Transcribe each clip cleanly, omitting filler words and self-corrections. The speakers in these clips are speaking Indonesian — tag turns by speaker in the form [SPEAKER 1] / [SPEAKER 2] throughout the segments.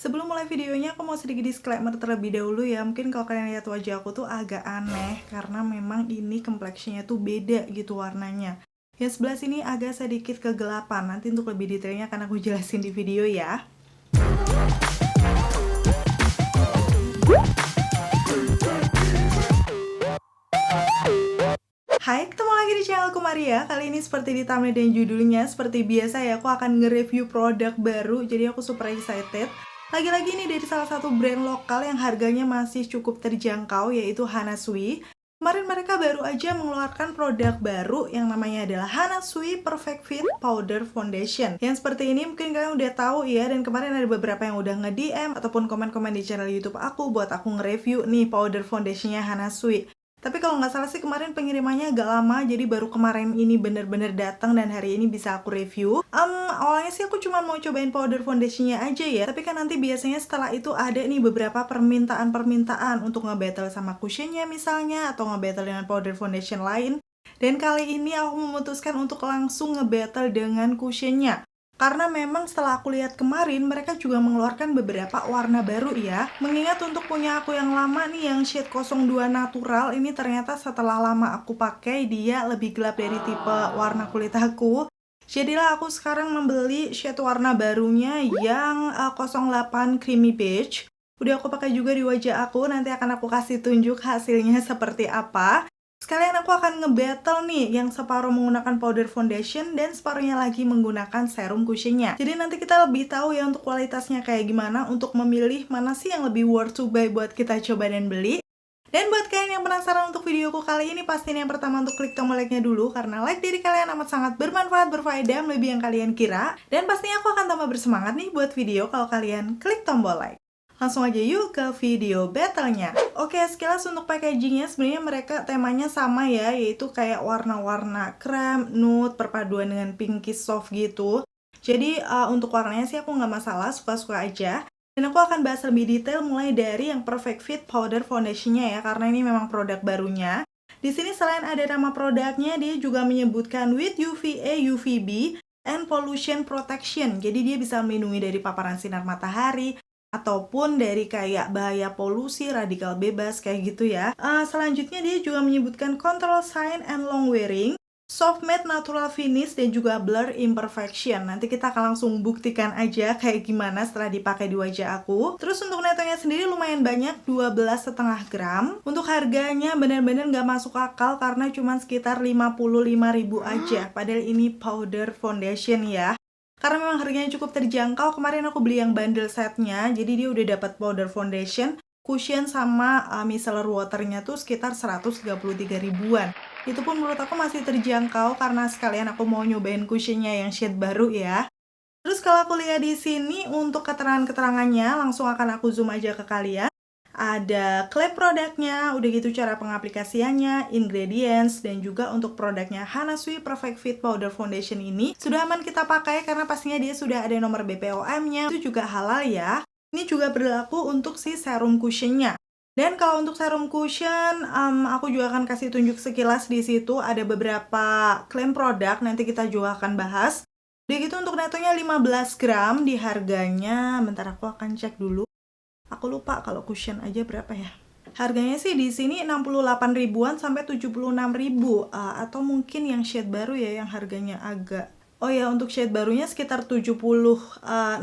[SPEAKER 1] Sebelum mulai videonya, aku mau sedikit disclaimer terlebih dahulu ya. Mungkin kalau kalian lihat wajah aku tuh agak aneh, karena memang ini kompleksinya tuh beda gitu warnanya. Yang sebelah sini agak sedikit kegelapan. Nanti untuk lebih detailnya akan aku jelasin di video ya. Hai, ketemu lagi di channelku Maria. Kali ini seperti di thumbnail dan judulnya, seperti biasa ya, aku akan nge-review produk baru. Jadi aku super excited. Lagi-lagi ini dari salah satu brand lokal yang harganya masih cukup terjangkau, yaitu Hanasui. Kemarin mereka baru aja mengeluarkan produk baru yang namanya adalah Hanasui Perfect Fit Powder Foundation. Yang seperti ini mungkin kalian udah tahu ya, dan kemarin ada beberapa yang udah nge-DM ataupun komen-komen di channel YouTube aku buat aku nge-review nih powder foundationnya Hanasui. Tapi kalau nggak salah sih kemarin pengirimannya agak lama, jadi baru kemarin ini bener-bener datang dan hari ini bisa aku review. Awalnya sih aku cuma mau cobain powder foundationnya aja ya, tapi kan nanti biasanya setelah itu ada nih beberapa permintaan-permintaan untuk nge-battle sama cushionnya misalnya, atau nge-battle dengan powder foundation lain. Dan kali ini aku memutuskan untuk langsung nge-battle dengan cushionnya. Karena memang setelah aku lihat kemarin, mereka juga mengeluarkan beberapa warna baru ya. Mengingat untuk punya aku yang lama nih, yang shade 02 natural, ini ternyata setelah lama aku pakai, dia lebih gelap dari tipe warna kulit aku. Jadilah aku sekarang membeli shade warna barunya yang 08 creamy beige. Udah aku pakai juga di wajah aku, nanti akan aku kasih tunjuk hasilnya seperti apa. Sekalian aku akan nge-battle nih yang separuh menggunakan powder foundation dan separuhnya lagi menggunakan serum cushionnya. Jadi nanti kita lebih tahu ya untuk kualitasnya kayak gimana untuk memilih mana sih yang lebih worth to buy buat kita coba dan beli. Dan buat kalian yang penasaran untuk videoku kali ini, pastiin yang pertama untuk klik tombol like-nya dulu, karena like dari kalian amat sangat bermanfaat, berfaedah, lebih yang kalian kira. Dan pastinya aku akan tambah bersemangat nih buat video kalau kalian klik tombol like. Langsung aja yuk ke video battle-nya. Oke, sekilas untuk packagingnya sebenarnya mereka temanya sama ya, yaitu kayak warna-warna krem, nude, perpaduan dengan pinkish soft gitu. Jadi untuk warnanya sih aku nggak masalah, suka-suka aja. Dan aku akan bahas lebih detail mulai dari yang Perfect Fit Powder Foundation-nya ya, karena ini memang produk barunya. Di sini selain ada nama produknya, dia juga menyebutkan with UVA, UVB, and pollution protection. Jadi dia bisa melindungi dari paparan sinar matahari, ataupun dari kayak bahaya polusi, radikal bebas, kayak gitu ya. Selanjutnya dia juga menyebutkan control shine and long wearing, soft matte natural finish, dan juga blur imperfection. Nanti kita akan langsung buktikan aja kayak gimana setelah dipakai di wajah aku. Terus untuk netonya sendiri lumayan banyak, 12,5 gram. Untuk harganya bener-bener nggak masuk akal karena cuma sekitar 55.000 aja. Padahal ini powder foundation ya. Karena memang harganya cukup terjangkau, kemarin aku beli yang bundle setnya, jadi dia udah dapat powder foundation, cushion, sama micellar waternya tuh sekitar 133 ribuan. Itu pun menurut aku masih terjangkau karena sekalian aku mau nyobain cushionnya yang shade baru ya. Terus kalau aku lihat di sini untuk keterangan-keterangannya, langsung akan aku zoom aja ke kalian. Ada klaim produknya, udah gitu cara pengaplikasiannya, ingredients, dan juga untuk produknya Hanasui Perfect Fit Powder Foundation ini sudah aman kita pakai karena pastinya dia sudah ada nomor BPOM-nya, itu juga halal ya. Ini juga berlaku untuk si serum cushionnya. Dan kalau untuk serum cushion, aku juga akan kasih tunjuk sekilas di situ ada beberapa klaim produk, nanti kita juga akan bahas. Udah gitu untuk netonya 15 gram di harganya, bentar aku akan cek dulu. Aku lupa kalau cushion aja berapa ya. Harganya sih di sini 68 ribuan sampai 76 ribu. Atau mungkin yang shade baru ya yang harganya agak... Oh ya, untuk shade barunya sekitar 76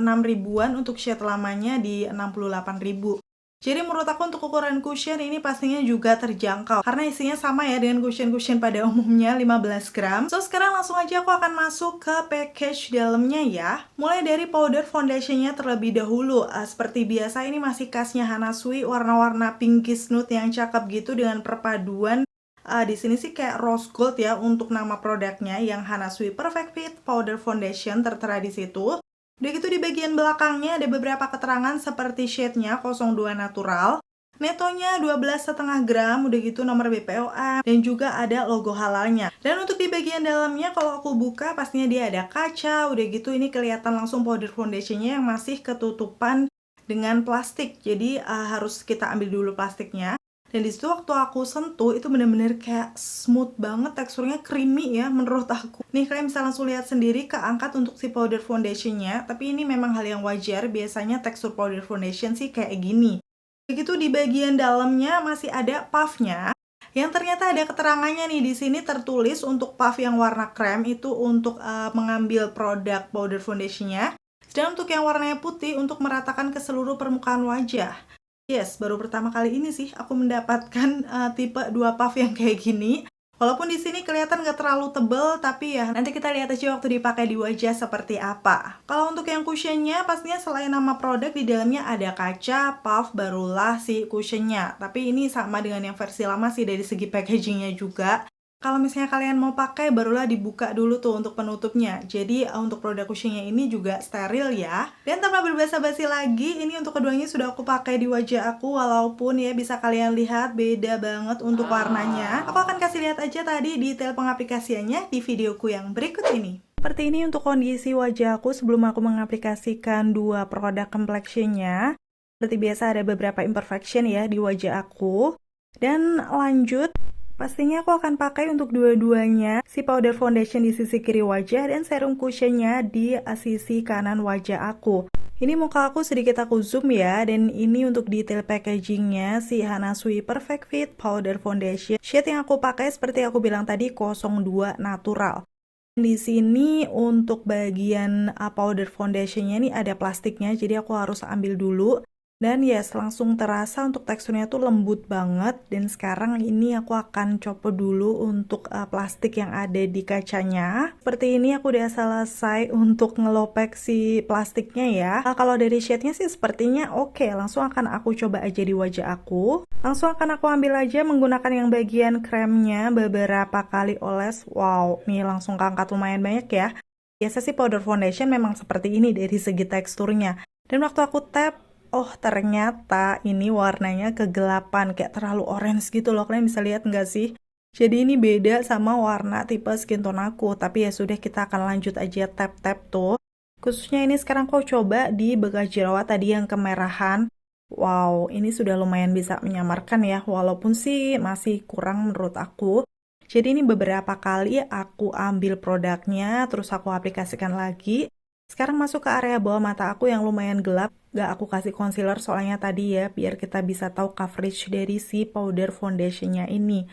[SPEAKER 1] ribuan, untuk shade lamanya di 68 ribu. Jadi menurut aku untuk ukuran cushion ini pastinya juga terjangkau karena isinya sama ya dengan cushion-cushion pada umumnya, 15 gram. So sekarang langsung aja aku akan masuk ke package dalamnya ya. Mulai dari powder foundationnya terlebih dahulu. Seperti biasa ini masih khasnya Hanasui, warna-warna pinkish nude yang cakep gitu dengan perpaduan. Di sini sih kayak rose gold ya untuk nama produknya yang Hanasui Perfect Fit Powder Foundation tertera di situ. Udah gitu di bagian belakangnya ada beberapa keterangan seperti shade-nya 02 natural, netonya 12,5 gram, udah gitu nomor BPOM, dan juga ada logo halalnya. Dan untuk di bagian dalamnya kalau aku buka pastinya dia ada kaca, udah gitu ini kelihatan langsung powder foundationnya yang masih ketutupan dengan plastik. Jadi harus kita ambil dulu plastiknya. Dan di situ waktu aku sentuh itu bener-bener kayak smooth banget, teksturnya creamy ya menurut aku. Nih kalian bisa langsung lihat sendiri keangkat untuk si powder foundationnya, tapi ini memang hal yang wajar, biasanya tekstur powder foundation sih kayak gini. Begitu di bagian dalamnya masih ada puffnya, yang ternyata ada keterangannya nih di sini tertulis untuk puff yang warna krem itu untuk mengambil produk powder foundationnya, dan untuk yang warnanya putih untuk meratakan ke seluruh permukaan wajah. Yes, baru pertama kali ini sih aku mendapatkan tipe 2 puff yang kayak gini. Walaupun di sini kelihatan nggak terlalu tebel, tapi ya nanti kita lihat aja waktu dipakai di wajah seperti apa. Kalau untuk yang cushionnya, pastinya selain nama produk di dalamnya ada kaca, puff, barulah si cushionnya. Tapi ini sama dengan yang versi lama sih dari segi packagingnya juga. Kalau misalnya kalian mau pakai, barulah dibuka dulu tuh untuk penutupnya. Jadi untuk produk cushionnya ini juga steril ya. Dan tanpa berbasa-basi lagi, ini untuk keduanya sudah aku pakai di wajah aku. Walaupun ya bisa kalian lihat beda banget untuk warnanya. Aku akan kasih lihat aja tadi detail pengaplikasiannya di videoku yang berikut ini. Seperti ini untuk kondisi wajah aku sebelum aku mengaplikasikan dua produk complexionnya. Seperti biasa ada beberapa imperfection ya di wajah aku. Dan lanjut, pastinya aku akan pakai untuk dua-duanya si powder foundation di sisi kiri wajah dan serum cushionnya di sisi kanan wajah aku. Ini muka aku sedikit aku zoom ya, dan ini untuk detail packagingnya si Hana Sui Perfect Fit Powder Foundation. Shade yang aku pakai seperti aku bilang tadi 02 natural. Di sini untuk bagian powder foundationnya ini ada plastiknya, jadi aku harus ambil dulu. Dan yes, langsung terasa untuk teksturnya tuh lembut banget. Dan sekarang ini aku akan copot dulu untuk plastik yang ada di kacanya. Seperti ini aku udah selesai untuk ngelopek si plastiknya ya. Kalau dari shade-nya sih sepertinya oke. Langsung akan aku coba aja di wajah aku. Langsung akan aku ambil aja menggunakan yang bagian kremnya beberapa kali oles. Wow, nih langsung keangkat lumayan banyak ya. Biasa sih powder foundation memang seperti ini dari segi teksturnya. Dan waktu aku tap, oh ternyata ini warnanya kegelapan, kayak terlalu orange gitu loh. Kalian bisa lihat nggak sih? Jadi ini beda sama warna tipe skin tone aku. Tapi ya sudah, kita akan lanjut aja tap-tap tuh. Khususnya ini sekarang aku coba di bekas jerawat tadi yang kemerahan. Wow, ini sudah lumayan bisa menyamarkan ya. Walaupun sih masih kurang menurut aku. Jadi ini beberapa kali aku ambil produknya, terus aku aplikasikan lagi. Sekarang masuk ke area bawah mata aku yang lumayan gelap. Gak aku kasih concealer soalnya tadi ya, biar kita bisa tahu coverage dari si powder foundationnya ini.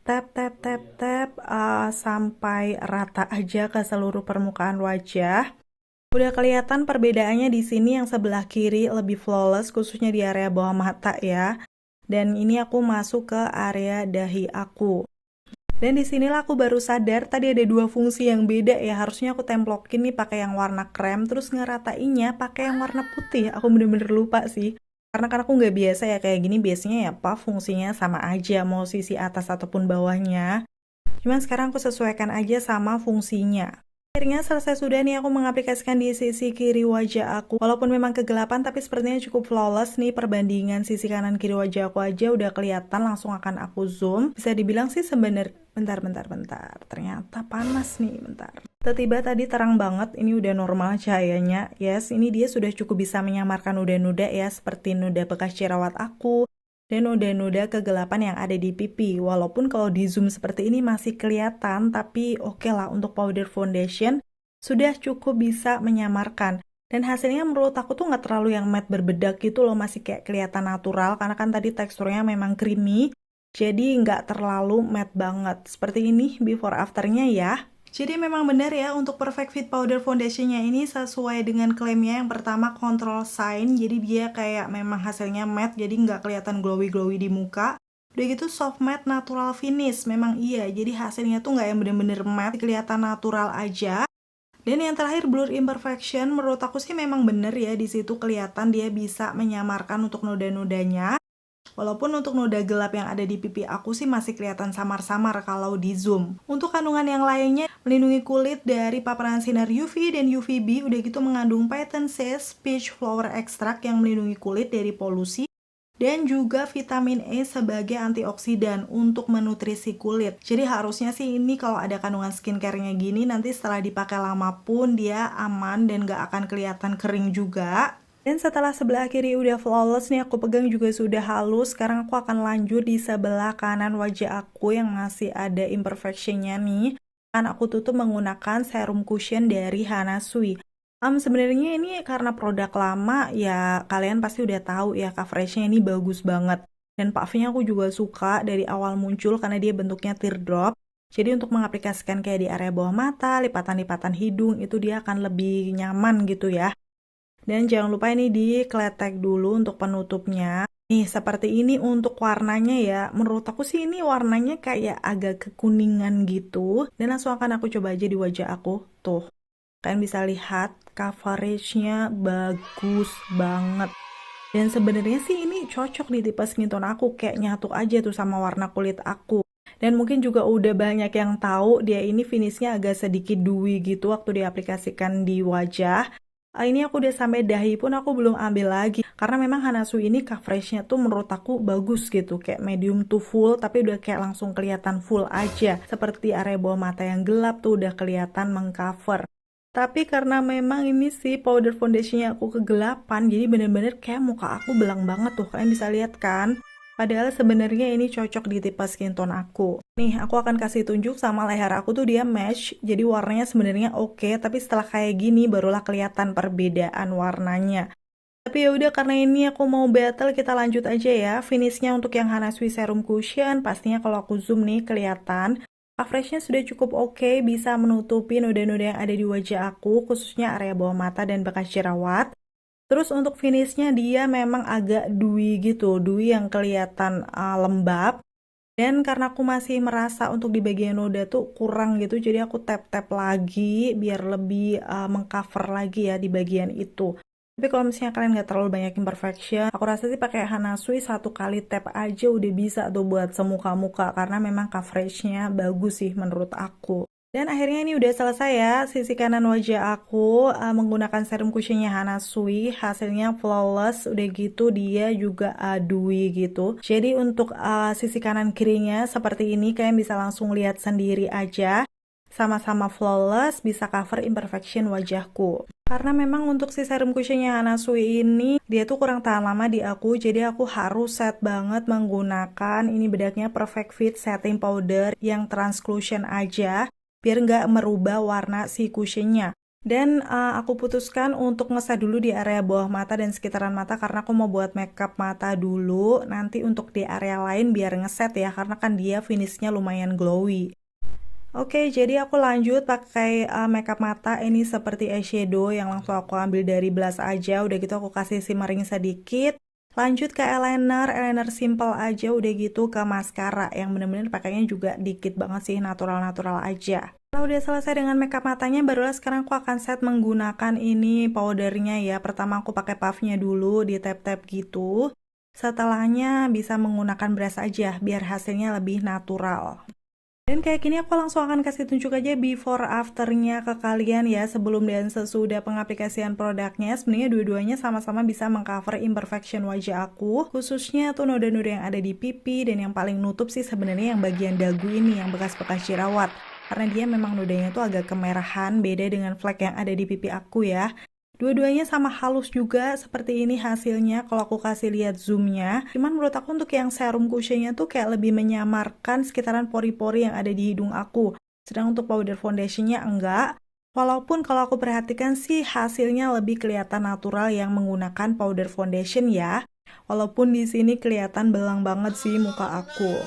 [SPEAKER 1] Tap, tap, tap, tap, sampai rata aja ke seluruh permukaan wajah. Udah kelihatan perbedaannya di sini, yang sebelah kiri lebih flawless, khususnya di area bawah mata ya. Dan ini aku masuk ke area dahi aku. Dan disinilah aku baru sadar tadi ada dua fungsi yang beda ya. Harusnya aku templokin nih pakai yang warna krem, terus ngeratainya pakai yang warna putih. Aku bener-bener lupa sih. Karena kan aku nggak biasa ya kayak gini. Biasanya ya apa fungsinya sama aja, mau sisi atas ataupun bawahnya. Cuman sekarang aku sesuaikan aja sama fungsinya. Akhirnya selesai sudah nih aku mengaplikasikan di sisi kiri wajah aku. Walaupun memang kegelapan, tapi sepertinya cukup flawless nih perbandingan sisi kanan kiri wajah aku aja udah kelihatan. Langsung akan aku zoom. Bisa dibilang sih sebenarnya bentar. Ternyata panas nih, bentar. Tiba-tiba tadi terang banget, ini udah normal cahayanya. Yes, ini dia sudah cukup bisa menyamarkan noda-noda ya, seperti noda bekas jerawat aku. Dan noda-noda kegelapan yang ada di pipi. Walaupun kalau di zoom seperti ini masih kelihatan, tapi oke lah untuk powder foundation sudah cukup bisa menyamarkan. Dan hasilnya menurut aku tuh nggak terlalu yang matte berbedak gitu loh, masih kayak kelihatan natural. Karena kan tadi teksturnya memang creamy, jadi nggak terlalu matte banget. Seperti ini before afternya ya. Jadi memang benar ya, untuk Perfect Fit Powder Foundationnya ini sesuai dengan klaimnya. Yang pertama control shine, jadi dia kayak memang hasilnya matte, jadi nggak kelihatan glowy-glowy di muka. Udah gitu soft matte natural finish, memang iya, jadi hasilnya tuh nggak yang bener-bener matte, kelihatan natural aja. Dan yang terakhir blur imperfection, menurut aku sih memang bener ya, di situ kelihatan dia bisa menyamarkan untuk noda-nodanya. Walaupun untuk noda gelap yang ada di pipi aku sih masih kelihatan samar-samar kalau di zoom. Untuk kandungan yang lainnya, melindungi kulit dari paparan sinar UV dan UVB, udah gitu mengandung Python Says Peach Flower Extract yang melindungi kulit dari polusi, dan juga vitamin E sebagai antioksidan untuk menutrisi kulit. Jadi harusnya sih ini kalau ada kandungan skincare-nya gini, nanti setelah dipakai lama pun dia aman dan gak akan kelihatan kering juga. Dan setelah sebelah kiri udah flawless nih, aku pegang juga sudah halus. Sekarang aku akan lanjut di sebelah kanan wajah aku yang masih ada imperfectionnya nih. Kan aku tutup menggunakan serum cushion dari Hana Sui. Sebenarnya ini karena produk lama ya, kalian pasti udah tahu ya, coveragenya ini bagus banget. Dan puffnya aku juga suka dari awal muncul karena dia bentuknya teardrop. Jadi untuk mengaplikasikan kayak di area bawah mata, lipatan-lipatan hidung, itu dia akan lebih nyaman gitu ya. Dan jangan lupa ini dikletek dulu untuk penutupnya. Nih, seperti ini untuk warnanya ya. Menurut aku sih ini warnanya kayak agak kekuningan gitu. Dan langsung akan aku coba aja di wajah aku. Tuh, kalian bisa lihat coveragenya bagus banget. Dan sebenarnya sih ini cocok di tipe skin tone aku. Kayak nyatu aja tuh sama warna kulit aku. Dan mungkin juga udah banyak yang tahu dia ini finishnya agak sedikit dewy gitu waktu diaplikasikan di wajah. Ini aku udah sampai dahi pun aku belum ambil lagi. Karena memang Hanasu ini coveragenya tuh menurut aku bagus gitu. Kayak medium to full tapi udah kayak langsung kelihatan full aja. Seperti area bawah mata yang gelap tuh udah kelihatan mengcover. Tapi karena memang ini sih powder foundationnya aku kegelapan, jadi bener-bener kayak muka aku belang banget tuh. Kalian bisa lihat kan? Padahal sebenarnya ini cocok di tipe skin tone aku. Nih, aku akan kasih tunjuk sama leher aku tuh dia match. Jadi warnanya sebenarnya oke, tapi setelah kayak gini barulah kelihatan perbedaan warnanya. Tapi ya udah, karena ini aku mau battle, kita lanjut aja ya. Finishnya untuk yang Hana Sui Serum Cushion, pastinya kalau aku zoom nih kelihatan. Coveragenya sudah cukup oke, bisa menutupi noda-noda yang ada di wajah aku, khususnya area bawah mata dan bekas jerawat. Terus untuk finishnya dia memang agak dewy gitu, dewy yang kelihatan lembab. Dan karena aku masih merasa untuk di bagian noda tuh kurang gitu, jadi aku tap-tap lagi biar lebih mengcover lagi ya di bagian itu. Tapi kalau misalnya kalian nggak terlalu banyak imperfection, aku rasa sih pakai Hana Sui 1 kali tap aja udah bisa tuh buat semuka-muka, karena memang coveragenya bagus sih menurut aku. Dan akhirnya ini udah selesai ya, sisi kanan wajah aku menggunakan serum cushionnya Hana Sui, hasilnya flawless, udah gitu dia juga dewy gitu. Jadi untuk sisi kanan kirinya seperti ini, kalian bisa langsung lihat sendiri aja. Sama-sama flawless, bisa cover imperfection wajahku. Karena memang untuk si serum cushionnya Hana Sui ini, dia tuh kurang tahan lama di aku, jadi aku harus set banget menggunakan ini bedaknya Perfect Fit Setting Powder yang translucent aja, biar nggak merubah warna si cushionnya. Dan aku putuskan untuk ngeset dulu di area bawah mata dan sekitaran mata karena aku mau buat makeup mata dulu. Nanti untuk di area lain biar ngeset ya, karena kan dia finishnya lumayan glowy. Oke, jadi aku lanjut pakai makeup mata ini seperti eyeshadow yang langsung aku ambil dari blush aja. Udah gitu aku kasih shimmering sedikit. Lanjut ke eyeliner simple aja. Udah gitu ke maskara yang bener-bener pakainya juga dikit banget sih, natural-natural aja. Kalau udah selesai dengan makeup matanya, barulah sekarang aku akan set menggunakan ini powdernya ya. Pertama aku pakai puffnya dulu, di tap-tap gitu. Setelahnya bisa menggunakan brush aja biar hasilnya lebih natural. Dan kayak gini aku langsung akan kasih tunjuk aja before afternya ke kalian ya, sebelum dan sesudah pengaplikasian produknya. Sebenarnya dua-duanya sama-sama bisa mengcover imperfection wajah aku, khususnya tuh noda-noda yang ada di pipi, dan yang paling nutup sih sebenarnya yang bagian dagu ini, yang bekas-bekas jerawat. Karena dia memang nodanya tuh agak kemerahan, beda dengan flek yang ada di pipi aku ya. Dua-duanya sama halus juga, seperti ini hasilnya kalau aku kasih lihat zoomnya. Cuman menurut aku untuk yang serum cushionnya tuh kayak lebih menyamarkan sekitaran pori-pori yang ada di hidung aku. Sedang untuk powder foundationnya enggak. Walaupun kalau aku perhatikan sih hasilnya lebih kelihatan natural yang menggunakan powder foundation ya. Walaupun di sini kelihatan belang banget sih muka aku.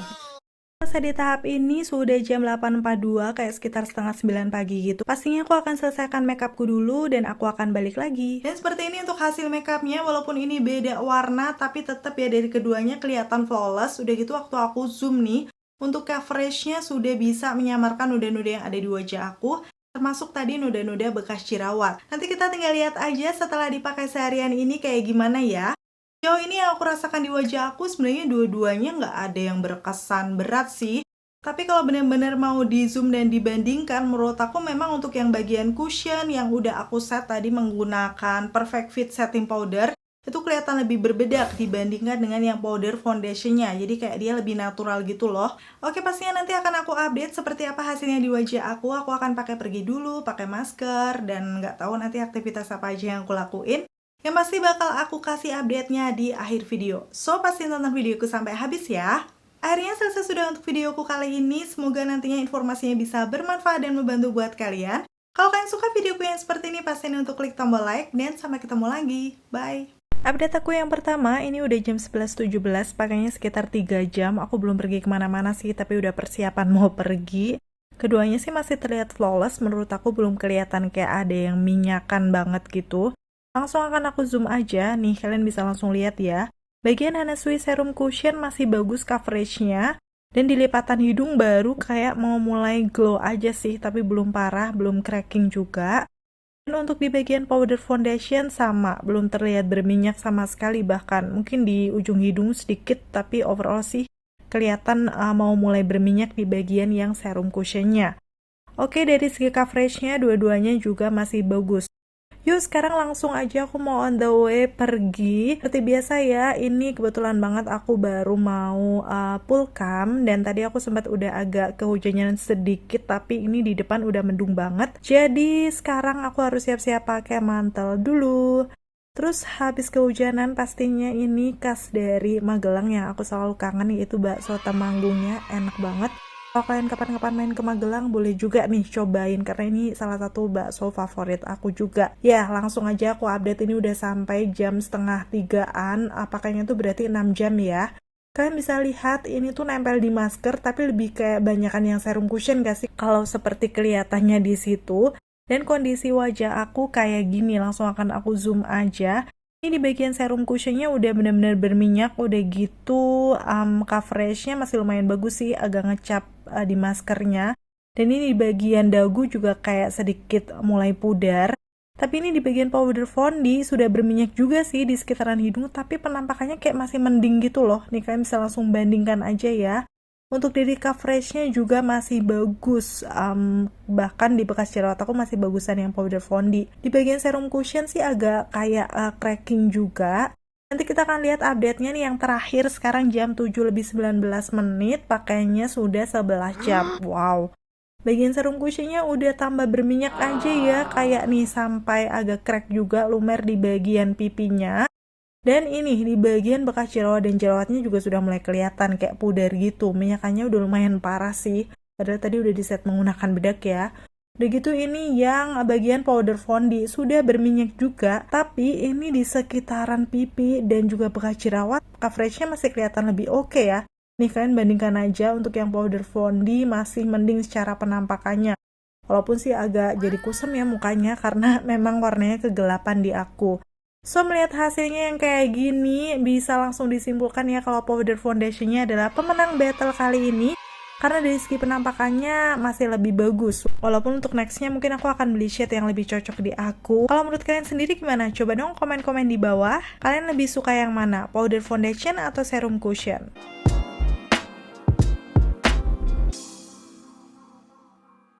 [SPEAKER 1] Selesai di tahap ini sudah jam 8.42, kayak sekitar setengah 9 pagi gitu. Pastinya aku akan selesaikan makeupku dulu dan aku akan balik lagi. Dan seperti ini untuk hasil makeupnya, walaupun ini beda warna tapi tetap ya dari keduanya kelihatan flawless. Udah gitu waktu aku zoom nih, untuk coveragenya sudah bisa menyamarkan noda-noda yang ada di wajah aku, termasuk tadi noda-noda bekas jerawat. Nanti kita tinggal lihat aja setelah dipakai seharian ini kayak gimana ya. Sejauh ini yang aku rasakan di wajah aku sebenarnya dua-duanya nggak ada yang berkesan berat sih. Tapi kalau benar-benar mau di zoom dan dibandingkan, menurut aku memang untuk yang bagian cushion yang udah aku set tadi menggunakan Perfect Fit Setting Powder, itu kelihatan lebih berbedak dibandingkan dengan yang powder foundationnya. Jadi kayak dia lebih natural gitu loh. Oke, pastinya nanti akan aku update seperti apa hasilnya di wajah aku. Aku akan pakai pergi dulu, pakai masker, dan nggak tahu nanti aktivitas apa aja yang aku lakuin. yang pasti bakal aku kasih update-nya di akhir video. So, pastiin tonton videoku sampai habis ya. Akhirnya selesai sudah untuk videoku kali ini. Semoga nantinya informasinya bisa bermanfaat dan membantu buat kalian. Kalau kalian suka videoku yang seperti ini, pastiin untuk klik tombol like dan sampai ketemu lagi. Bye! Update aku yang pertama, ini udah jam 11.17, pakainya sekitar 3 jam. Aku belum pergi kemana-mana sih, tapi udah persiapan mau pergi. Keduanya sih masih terlihat flawless, menurut aku belum kelihatan kayak ada yang minyakan banget gitu. Langsung akan aku zoom aja, nih kalian bisa langsung lihat ya. Bagian Hana Sui Serum Cushion masih bagus coveragenya, dan di lipatan hidung baru kayak mau mulai glow aja sih, tapi belum parah, belum cracking juga. Dan untuk di bagian powder foundation sama, belum terlihat berminyak sama sekali, bahkan mungkin di ujung hidung sedikit, tapi overall sih kelihatan mau mulai berminyak di bagian yang serum cushionnya. Oke, dari segi coveragenya dua-duanya juga masih bagus. Yuk sekarang langsung aja aku mau on the way pergi. Seperti biasa ya, ini kebetulan banget aku baru mau pulkam. Dan tadi aku sempat udah agak kehujanan sedikit, tapi ini di depan udah mendung banget. Jadi sekarang aku harus siap-siap pakai mantel dulu. Terus habis kehujanan pastinya ini khas dari Magelang yang aku selalu kangen, yaitu bakso Temanggungnya, enak banget. Kalau kalian kapan-kapan main ke Magelang, boleh juga nih cobain, karena ini salah satu bakso favorit aku juga. Ya, langsung aja aku update, ini udah sampai jam setengah 3-an, pakainya tuh berarti 6 jam ya. Kalian bisa lihat, ini tuh nempel di masker, tapi lebih kayak banyakan yang serum cushion gak sih? Kalau seperti kelihatannya di situ. Dan kondisi wajah aku kayak gini, langsung akan aku zoom aja. Ini di bagian serum cushionnya udah benar-benar berminyak, udah gitu coveragenya masih lumayan bagus sih, agak ngecap di maskernya. Dan ini di bagian dagu juga kayak sedikit mulai pudar. Tapi ini di bagian powder foundation sudah berminyak juga sih di sekitaran hidung, tapi penampakannya kayak masih mending gitu loh. Nih kalian bisa langsung bandingkan aja ya. Untuk dari coveragenya juga masih bagus, bahkan di bekas jerawat aku masih bagusan yang powder foundation. Di bagian serum cushion sih agak kayak cracking juga. Nanti kita akan lihat update-nya nih yang terakhir, sekarang jam 7:19, pakainya sudah 11 jam. Wow. Bagian serum cushionnya udah tambah berminyak aja ya, kayak nih sampai agak crack juga, lumer di bagian pipinya. Dan ini di bagian bekas jerawat dan jerawatnya juga sudah mulai kelihatan kayak pudar gitu. Minyakannya udah lumayan parah sih. Padahal tadi udah di set menggunakan bedak ya. Udah gitu ini yang bagian powder foundation sudah berminyak juga. Tapi ini di sekitaran pipi dan juga bekas jerawat, coveragenya masih kelihatan lebih oke ya. Nih kalian bandingkan aja, untuk yang powder foundation masih mending secara penampakannya. Walaupun sih agak jadi kusam ya mukanya karena memang warnanya kegelapan di aku. So, melihat hasilnya yang kayak gini, bisa langsung disimpulkan ya kalau powder foundationnya adalah pemenang battle kali ini. Karena dari segi penampakannya masih lebih bagus. Walaupun untuk nextnya mungkin aku akan beli shade yang lebih cocok di aku. Kalau menurut kalian sendiri gimana? Coba dong komen-komen di bawah. Kalian lebih suka yang mana? Powder foundation atau serum cushion?